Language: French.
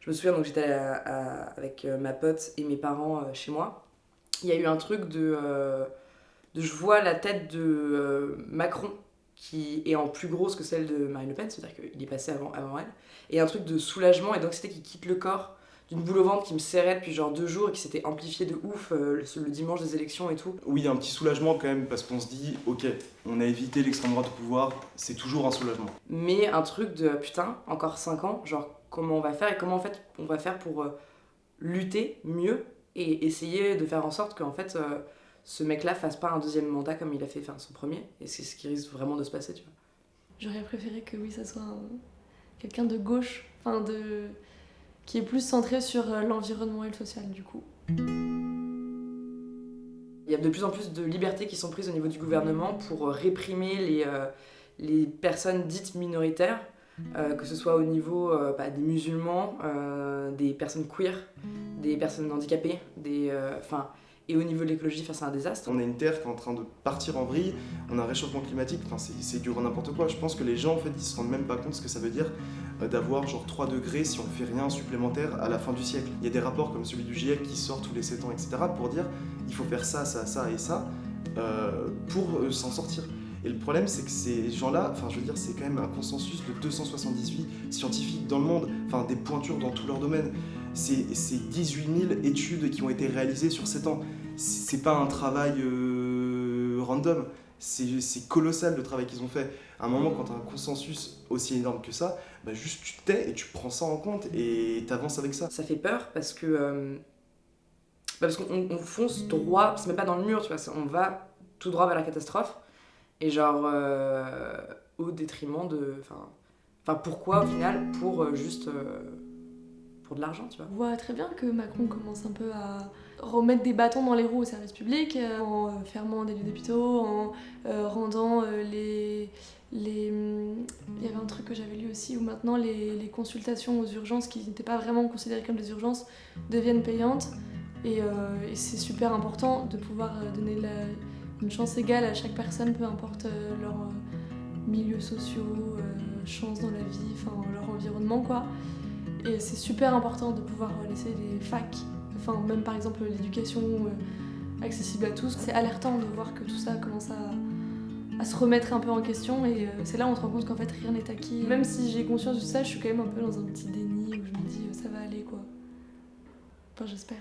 Je me souviens, donc j'étais avec ma pote et mes parents chez moi. Il y a eu un truc je vois la tête de Macron qui est en plus grosse que celle de Marine Le Pen, c'est-à-dire qu'il est passé avant elle, et un truc de soulagement et d'anxiété qui quitte le corps, d'une boule au ventre qui me serrait depuis genre 2 jours et qui s'était amplifié de ouf le dimanche des élections et tout. Oui, il y a un petit soulagement quand même, parce qu'on se dit, ok, on a évité l'extrême droite au pouvoir, c'est toujours un soulagement. Mais un truc de putain, encore 5 ans, genre comment on va faire et comment en fait on va faire pour lutter mieux et essayer de faire en sorte qu'en fait ce mec-là fasse pas un deuxième mandat comme il a fait son premier, et c'est ce qui risque vraiment de se passer, tu vois. J'aurais préféré que oui, ça soit quelqu'un de gauche, qui est plus centré sur l'environnement et le social du coup. Il y a de plus en plus de libertés qui sont prises au niveau du gouvernement pour réprimer les personnes dites minoritaires, que ce soit au niveau des musulmans, des personnes queer, des personnes handicapées, et au niveau de l'écologie, c'est un désastre. On a une terre qui est en train de partir en vrille, on a un réchauffement climatique, c'est du grand n'importe quoi. Je pense que les gens en fait ils se rendent même pas compte ce que ça veut dire d'avoir genre 3 degrés si on fait rien supplémentaire à la fin du siècle. Il y a des rapports comme celui du GIEC qui sort tous les 7 ans, etc. pour dire il faut faire ça, ça, ça et ça pour s'en sortir. Et le problème, c'est que ces gens-là, c'est quand même un consensus de 278 scientifiques dans le monde, des pointures dans tous leurs domaines. C'est 18 000 études qui ont été réalisées sur 7 ans. C'est pas un travail random, c'est colossal le travail qu'ils ont fait. À un moment, quand tu as un consensus aussi énorme que ça, juste tu te tais et tu prends ça en compte et t'avances avec ça. Ça fait peur parce qu'on fonce droit, c'est même pas dans le mur, tu vois, on va tout droit vers la catastrophe. Et genre, au détriment de... pourquoi au final? Pour de l'argent, tu vois. On voit très bien que Macron commence un peu à remettre des bâtons dans les roues au service public, en fermant des lieux d'hôpitaux, en rendant les... Il y avait un truc que j'avais lu aussi où maintenant les consultations aux urgences qui n'étaient pas vraiment considérées comme des urgences deviennent payantes. Et c'est super important de pouvoir donner une chance égale à chaque personne, peu importe leurs milieux sociaux, chance dans la vie, leur environnement quoi. Et c'est super important de pouvoir laisser les facs, même par exemple l'éducation accessible à tous. C'est alertant de voir que tout ça commence à se remettre un peu en question et c'est là où on se rend compte qu'en fait rien n'est acquis. Même si j'ai conscience de ça, je suis quand même un peu dans un petit déni où je me dis ça va aller quoi. J'espère.